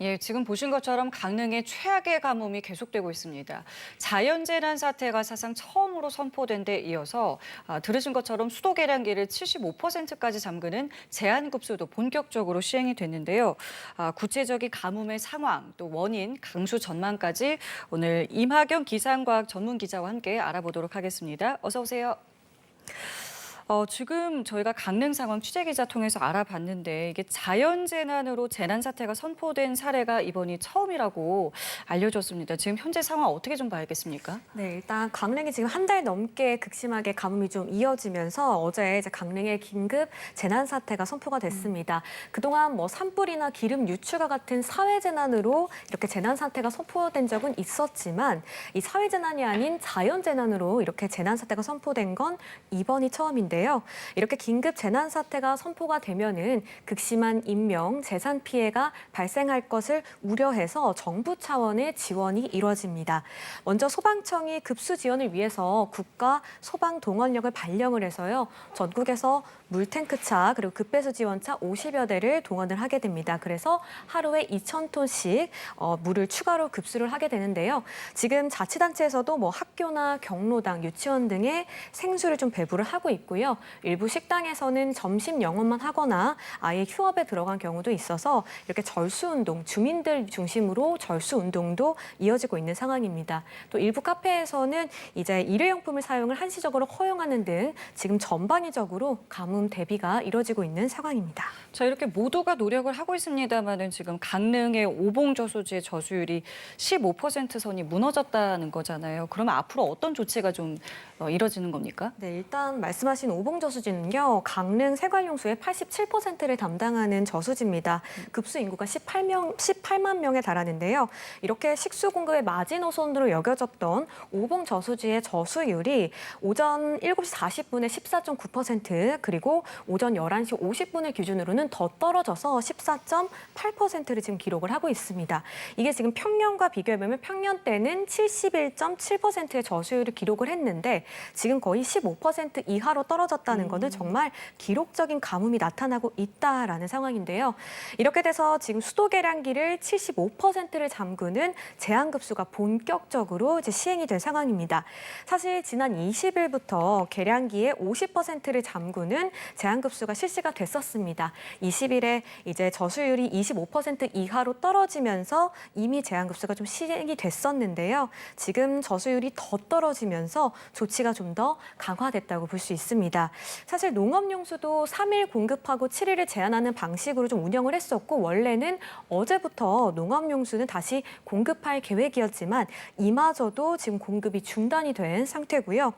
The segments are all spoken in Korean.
예, 지금 보신 것처럼 강릉의 최악의 가뭄이 계속되고 있습니다. 자연재난 사태가 사상 처음으로 선포된 데 이어서 들으신 것처럼 수도 계량기를 75%까지 잠그는 제한급수도 본격적으로 시행이 됐는데요. 구체적인 가뭄의 상황, 또 원인, 강수 전망까지 오늘 임하경 기상과학 전문 기자와 함께 알아보도록 하겠습니다. 어서 오세요. 지금 저희가 강릉 상황 취재기자 통해서 알아봤는데 이게 자연재난으로 재난 사태가 선포된 사례가 이번이 처음이라고 알려졌습니다. 지금 현재 상황 어떻게 좀 봐야겠습니까? 네, 일단 강릉이 지금 한 달 넘게 극심하게 가뭄이 좀 이어지면서 어제 이제 강릉에 긴급 재난 사태가 선포가 됐습니다. 그동안 뭐 산불이나 기름 유출과 같은 사회 재난으로 이렇게 재난 사태가 선포된 적은 있었지만 이 사회 재난이 아닌 자연 재난으로 이렇게 재난 사태가 선포된 건 이번이 처음인데요. 이렇게 긴급 재난 사태가 선포가 되면은 극심한 인명, 재산 피해가 발생할 것을 우려해서 정부 차원의 지원이 이루어집니다. 먼저 소방청이 급수 지원을 위해서 국가 소방 동원력을 발령을 해서요. 전국에서 물탱크차 그리고 급배수 지원차 50여 대를 동원을 하게 됩니다. 그래서 하루에 2,000톤씩 물을 추가로 급수를 하게 되는데요. 지금 자치단체에서도 뭐 학교나 경로당, 유치원 등의 생수를 좀 배부를 하고 있고요. 일부 식당에서는 점심 영업만 하거나 아예 휴업에 들어간 경우도 있어서 이렇게 절수운동, 주민들 중심으로 절수운동도 이어지고 있는 상황입니다. 또 일부 카페에서는 이제 일회용품을 사용을 한시적으로 허용하는 등 지금 전방위적으로 가뭄 대비가 이뤄지고 있는 상황입니다. 자, 이렇게 모두가 노력을 하고 있습니다만은 지금 강릉의 오봉저수지의 저수율이 15% 선이 무너졌다는 거잖아요. 그러면 앞으로 어떤 조치가 좀 이뤄지는 겁니까? 네, 일단 말씀하신 오봉저수지는요. 강릉 세관용수의 87%를 담당하는 저수지입니다. 급수 인구가 18만 명에 달하는데요. 이렇게 식수 공급의 마지노선으로 여겨졌던 오봉저수지의 저수율이 오전 7시 40분에 14.9% 그리고 오전 11시 50분을 기준으로는 더 떨어져서 14.8%를 지금 기록을 하고 있습니다. 이게 지금 평년과 비교해보면 평년 때는 71.7%의 저수율을 기록을 했는데 지금 거의 15% 이하로 떨어졌다는 것은 정말 기록적인 가뭄이 나타나고 있다라는 상황인데요. 이렇게 돼서 지금 수도 계량기를 75%를 잠그는 제한급수가 본격적으로 이제 시행이 된 상황입니다. 사실 지난 20일부터 계량기의 50%를 잠그는 제한급수가 실시가 됐었습니다. 20일에 이제 저수율이 25% 이하로 떨어지면서 이미 제한급수가 좀 시행이 됐었는데요. 지금 저수율이 더 떨어지면서 조치가 좀 더 강화됐다고 볼 수 있습니다. 사실 농업용수도 3일 공급하고 7일을 제한하는 방식으로 좀 운영을 했었고 원래는 어제부터 농업용수는 다시 공급할 계획이었지만 이마저도 지금 공급이 중단이 된 상태고요.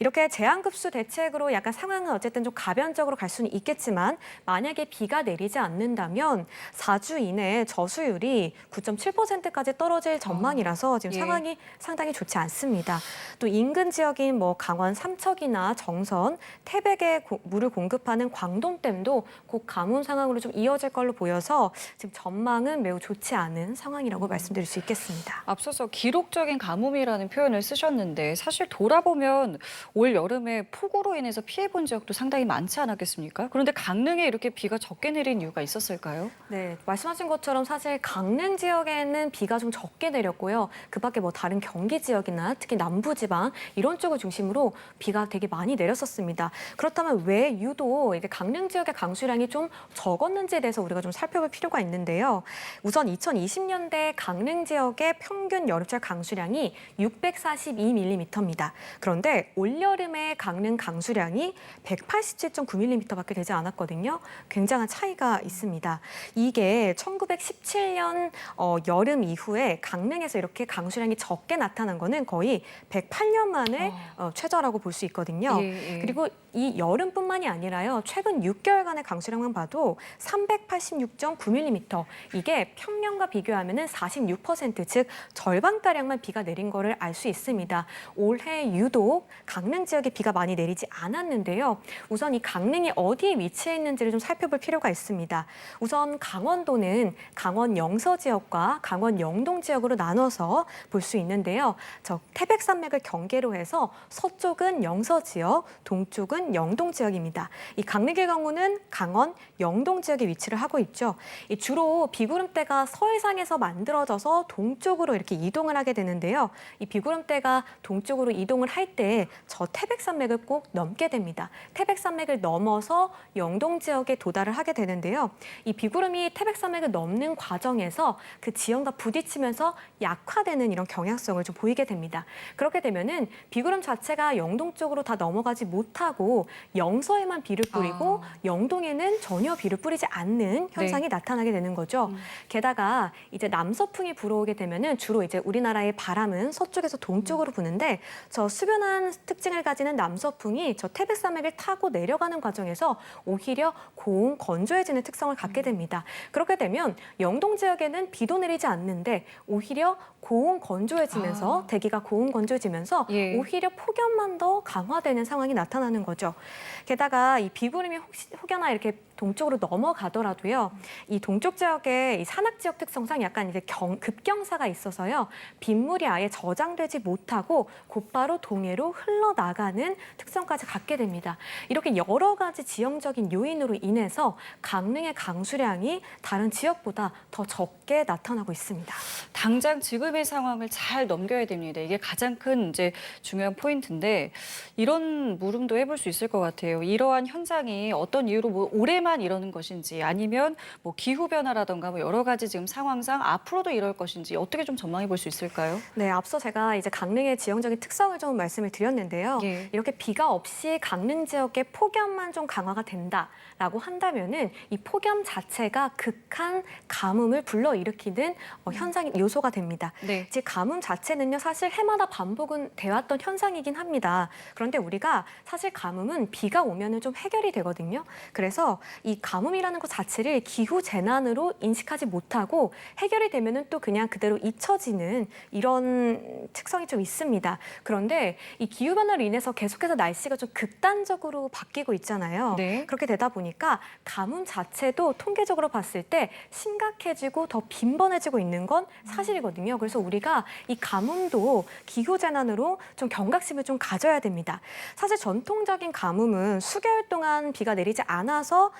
이렇게 제한급수 대책으로 약간 상황은 어쨌든 좀 가변적으로 갈 수는 있겠지만 만약에 비가 내리지 않는다면 4주 이내에 저수율이 9.7%까지 떨어질 전망이라서 지금 예. 상황이 상당히 좋지 않습니다. 또 인근 지역인 뭐 강원 삼척이나 정선, 태백에 물을 공급하는 광동댐도 곧 가뭄 상황으로 좀 이어질 걸로 보여서 지금 전망은 매우 좋지 않은 상황이라고 말씀드릴 수 있겠습니다. 앞서서 기록적인 가뭄이라는 표현을 쓰셨는데 사실 돌아보면 올 여름에 폭우로 인해서 피해본 지역도 상당히 많지 않았겠습니까? 그런데 강릉에 이렇게 비가 적게 내린 이유가 있었을까요? 네, 말씀하신 것처럼 사실 강릉 지역에는 비가 좀 적게 내렸고요. 그밖에 뭐 다른 경기 지역이나 특히 남부지방 이런 쪽을 중심으로 비가 되게 많이 내렸었습니다. 그렇다면 왜 유독 이게 강릉 지역의 강수량이 좀 적었는지에 대해서 우리가 좀 살펴볼 필요가 있는데요. 우선 2020년대 강릉 지역의 평균 여름철 강수량이 642mm입니다. 그런데 올여름의 강릉 강수량이 187.9mm밖에 되지 않았거든요. 굉장한 차이가 있습니다. 이게 1917년 여름 이후에 강릉에서 이렇게 강수량이 적게 나타난 거는 거의 108년 만에 최저라고 볼 수 있거든요. 예. 그리고 이 여름뿐만이 아니라요. 최근 6개월간의 강수량만 봐도 386.9mm. 이게 평년과 비교하면 46%, 즉 절반가량만 비가 내린 거를 알 수 있습니다. 올해 유독 강릉 지역에 비가 많이 내리지 않았는데요. 우선 이 강릉이 어디에 위치해 있는지를 좀 살펴볼 필요가 있습니다. 우선 강원도는 강원 영서 지역과 강원 영동 지역으로 나눠서 볼 수 있는데요. 태백산맥을 경계로 해서 서쪽은 영서 지역, 동쪽은 경우는 영동 지역입니다. 이 강릉의 경우는 강원, 영동 지역에 위치를 하고 있죠. 이 주로 비구름대가 서해상에서 만들어져서 동쪽으로 이렇게 이동을 하게 되는데요. 이 비구름대가 동쪽으로 이동을 할 때 저 태백산맥을 꼭 넘게 됩니다. 태백산맥을 넘어서 영동 지역에 도달을 하게 되는데요. 이 비구름이 태백산맥을 넘는 과정에서 그 지형과 부딪히면서 약화되는 이런 경향성을 좀 보이게 됩니다. 그렇게 되면은 비구름 자체가 영동 쪽으로 다 넘어가지 못하고 영서에만 비를 뿌리고 영동에는 전혀 비를 뿌리지 않는 현상이 나타나게 되는 거죠. 게다가 이제 남서풍이 불어오게 되면은 주로 이제 우리나라의 바람은 서쪽에서 동쪽으로 부는데 저 수변한 특징을 가지는 남서풍이 저 태백산맥을 타고 내려가는 과정에서 오히려 고온 건조해지는 특성을 갖게 됩니다. 그렇게 되면 영동 지역에는 비도 내리지 않는데 오히려 고온 건조해지면서 대기가 고온 건조해지면서 예. 오히려 폭염만 더 강화되는 상황이 나타나는 거죠. 게다가 이 비구름이 혹여나 이렇게 동쪽으로 넘어가더라도요. 이 동쪽 지역의 이 산악 지역 특성상 약간 이제 급경사가 있어서요. 빗물이 아예 저장되지 못하고 곧바로 동해로 흘러나가는 특성까지 갖게 됩니다. 이렇게 여러 가지 지형적인 요인으로 인해서 강릉의 강수량이 다른 지역보다 더 적게 나타나고 있습니다. 당장 지금의 상황을 잘 넘겨야 됩니다. 이게 가장 큰 이제 중요한 포인트인데 이런 물음도 해볼 수 있을 것 같아요. 이러한 현상이 어떤 이유로 뭐 올해만 이러는 것인지 아니면 뭐 기후 변화라던가 뭐 여러 가지 지금 상황상 앞으로도 이럴 것인지 어떻게 좀 전망해 볼 수 있을까요? 네, 앞서 제가 이제 강릉의 지형적인 특성을 좀 말씀을 드렸는데요. 예. 이렇게 비가 없이 강릉 지역의 폭염만 좀 강화가 된다라고 한다면은 이 폭염 자체가 극한 가뭄을 불러일으키는 현상이 요소가 됩니다. 네. 즉 가뭄 자체는요 사실 해마다 반복은 돼왔던 현상이긴 합니다. 그런데 우리가 사실 가뭄은 비가 오면은 좀 해결이 되거든요. 그래서 이 가뭄이라는 것 자체를 기후 재난으로 인식하지 못하고 해결이 되면은 또 그냥 그대로 잊혀지는 이런 특성이 좀 있습니다. 그런데 이 기후 변화로 인해서 계속해서 날씨가 좀 극단적으로 바뀌고 있잖아요. 네. 그렇게 되다 보니까 가뭄 자체도 통계적으로 봤을 때 심각해지고 더 빈번해지고 있는 건 사실이거든요. 그래서 우리가 이 가뭄도 기후 재난으로 좀 경각심을 좀 가져야 됩니다. 사실 전통적인 가뭄은 수개월 동안 비가 내리지 않아서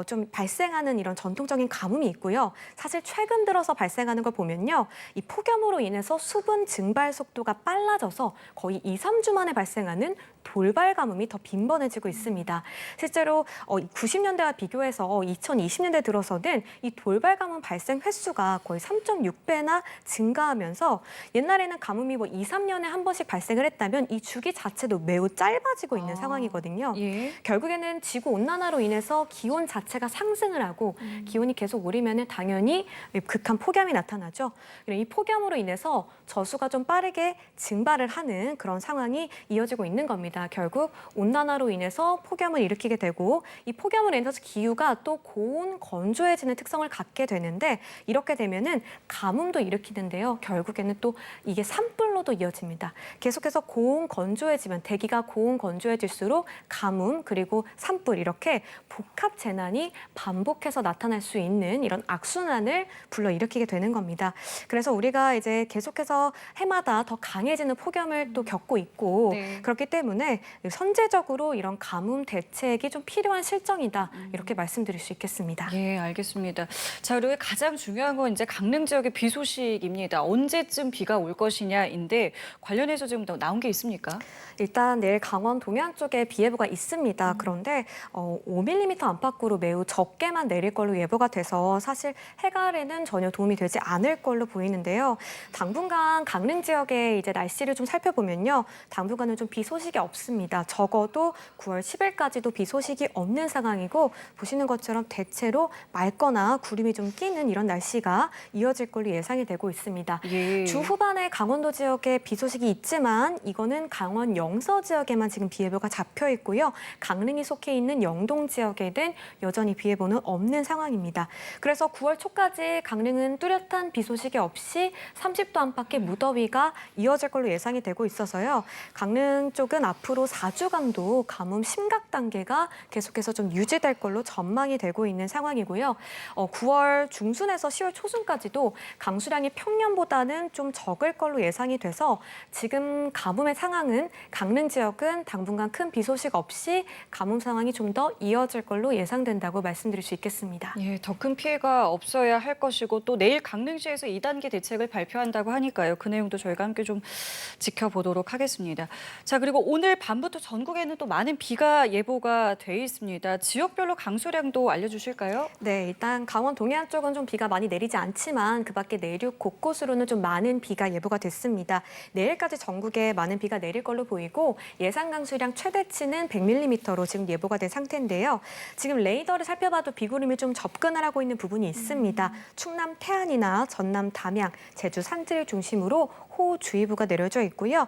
좀 발생하는 이런 전통적인 가뭄이 있고요. 사실 최근 들어서 발생하는 걸 보면요. 이 폭염으로 인해서 수분 증발 속도가 빨라져서 거의 2, 3주 만에 발생하는 돌발 가뭄이 더 빈번해지고 있습니다. 실제로 90년대와 비교해서 2020년대 들어서는 이 돌발 가뭄 발생 횟수가 거의 3.6배나 증가하면서 옛날에는 가뭄이 뭐 2, 3년에 한 번씩 발생을 했다면 이 주기 자체도 매우 짧아지고 있는 상황이거든요. 예. 결국에는 지구 온난화로 인해서 기온 자체가 상승을 하고 기온이 계속 오르면은 당연히 극한 폭염이 나타나죠. 이 폭염으로 인해서 저수가 좀 빠르게 증발을 하는 그런 상황이 이어지고 있는 겁니다. 결국 온난화로 인해서 폭염을 일으키게 되고 이 폭염으로 인해서 기후가 또 고온 건조해지는 특성을 갖게 되는데 이렇게 되면은 가뭄도 일으키는데요. 결국에는 또 이게 산불로도 이어집니다. 계속해서 고온 건조해지면 대기가 고온 건조해질수록 가뭄 그리고 산불 이렇게 복합 재난이 반복해서 나타날 수 있는 이런 악순환을 불러일으키게 되는 겁니다. 그래서 우리가 이제 계속해서 해마다 더 강해지는 폭염을 또 겪고 있고 네. 그렇기 때문에 선제적으로 이런 가뭄 대책이 좀 필요한 실정이다 이렇게 말씀드릴 수 있겠습니다. 예, 알겠습니다. 자, 그리고 가장 중요한 건 이제 강릉 지역의 비 소식입니다. 언제쯤 비가 올 것이냐인데 관련해서 지금 나온 게 있습니까? 일단 내일 강원 동해안 쪽에 비 예보가 있습니다. 그런데 5mm 안팎으로 매우 적게만 내릴 걸로 예보가 돼서 사실 해갈에는 전혀 도움이 되지 않을 걸로 보이는데요. 당분간 강릉 지역의 이제 날씨를 좀 살펴보면요. 당분간은 좀 비 소식이 없습니다. 적어도 9월 10일까지도 비 소식이 없는 상황이고 보시는 것처럼 대체로 맑거나 구름이 좀 끼는 이런 날씨가 이어질 걸로 예상이 되고 있습니다. 예. 주 후반에 강원도 지역에 비 소식이 있지만 이거는 강원 영서 지역에만 지금 비 예보가 잡혀 있고요. 강릉이 속해 있는 영동 지역에는 여전히 비 예보는 없는 상황입니다. 그래서 9월 초까지 강릉은 뚜렷한 비 소식이 없이 30도 안팎의 무더위가 이어질 걸로 예상이 되고 있어서요. 강릉 쪽은 앞으로 4주간도 가뭄 심각 단계가 계속해서 좀 유지될 걸로 전망이 되고 있는 상황이고요. 9월 중순에서 10월 초순까지도 강수량이 평년보다는 좀 적을 걸로 예상이 비롯해서 지금 가뭄의 상황은 강릉 지역은 당분간 큰 비 소식 없이 가뭄 상황이 좀 더 이어질 걸로 예상된다고 말씀드릴 수 있겠습니다. 예, 더 큰 피해가 없어야 할 것이고 또 내일 강릉시에서 2단계 대책을 발표한다고 하니까요. 그 내용도 저희가 함께 좀 지켜보도록 하겠습니다. 자, 그리고 오늘 밤부터 전국에는 또 많은 비가 예보가 돼 있습니다. 지역별로 강수량도 알려주실까요? 네, 일단 강원 동해안 쪽은 좀 비가 많이 내리지 않지만 그 밖에 내륙 곳곳으로는 좀 많은 비가 예보가 됐습니다. 내일까지 전국에 많은 비가 내릴 걸로 보이고 예상 강수량 최대치는 100mm로 지금 예보가 된 상태인데요. 지금 레이더를 살펴봐도 비구름이 좀 접근을 하고 있는 부분이 있습니다. 충남 태안이나 전남 담양, 제주 산지를 중심으로 호우주의보가 내려져 있고요.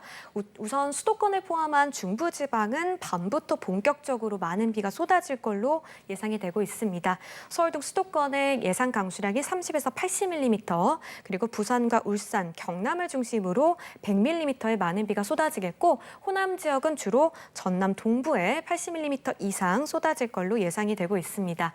우선 수도권을 포함한 중부지방은 밤부터 본격적으로 많은 비가 쏟아질 걸로 예상이 되고 있습니다. 서울 등 수도권의 예상 강수량이 30에서 80mm, 그리고 부산과 울산, 경남을 중심으로 100mm의 많은 비가 쏟아지겠고 호남 지역은 주로 전남 동부에 80mm 이상 쏟아질 걸로 예상이 되고 있습니다.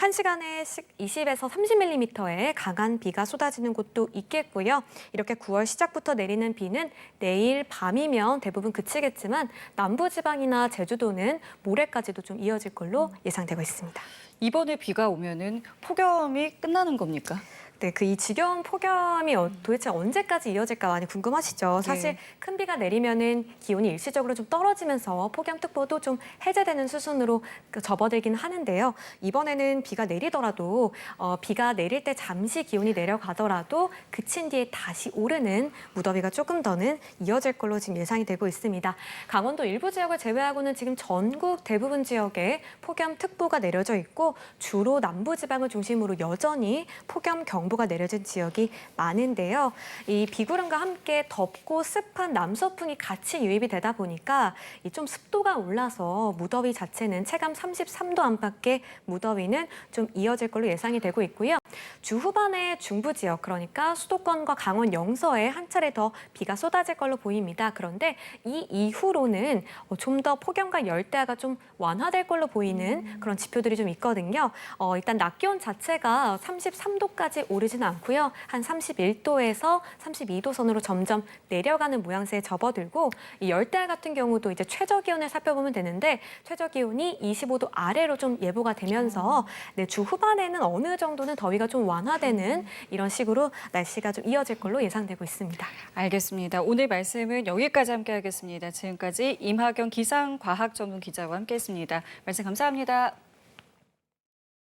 1시간에 20에서 30mm의 강한 비가 쏟아지는 곳도 있겠고요. 이렇게 9월 시작부터 내리는 비는 내일 밤이면 대부분 그치겠지만 남부지방이나 제주도는 모레까지도 좀 이어질 걸로 예상되고 있습니다. 이번에 비가 오면은 폭염이 끝나는 겁니까? 네, 이 지겨운 폭염이 도대체 언제까지 이어질까 많이 궁금하시죠? 사실 네. 큰 비가 내리면은 기온이 일시적으로 좀 떨어지면서 폭염특보도 좀 해제되는 수순으로 접어들긴 하는데요. 이번에는 비가 내리더라도 비가 내릴 때 잠시 기온이 내려가더라도 그친 뒤에 다시 오르는 무더위가 조금 더는 이어질 걸로 지금 예상이 되고 있습니다. 강원도 일부 지역을 제외하고는 지금 전국 대부분 지역에 폭염특보가 내려져 있고 주로 남부지방을 중심으로 여전히 폭염 경보가 내려진 지역이 많은데요. 이 비구름과 함께 덥고 습한 남서풍이 같이 유입이 되다 보니까 좀 습도가 올라서 무더위 자체는 체감 33도 안팎의 무더위는 좀 이어질 걸로 예상이 되고 있고요. 주 후반에 중부 지역, 그러니까 수도권과 강원 영서에 한 차례 더 비가 쏟아질 걸로 보입니다. 그런데 이 이후로는 좀 더 폭염과 열대야가 좀 완화될 걸로 보이는 그런 지표들이 좀 있거든요. 일단 낮 기온 자체가 33도까지 오르지는 않고요. 한 31도에서 32도 선으로 점점 내려가는 모양새에 접어들고 이 열대야 같은 경우도 이제 최저 기온을 살펴보면 되는데 최저 기온이 25도 아래로 좀 예보가 되면서 주 후반에는 어느 정도는 더위가 좀 완화되는 이런 식으로 날씨가 좀 이어질 걸로 예상되고 있습니다. 알겠습니다. 오늘 말씀은 여기까지 함께하겠습니다. 지금까지 임하경 기상과학 전문 기자와 함께했습니다. 말씀 감사합니다.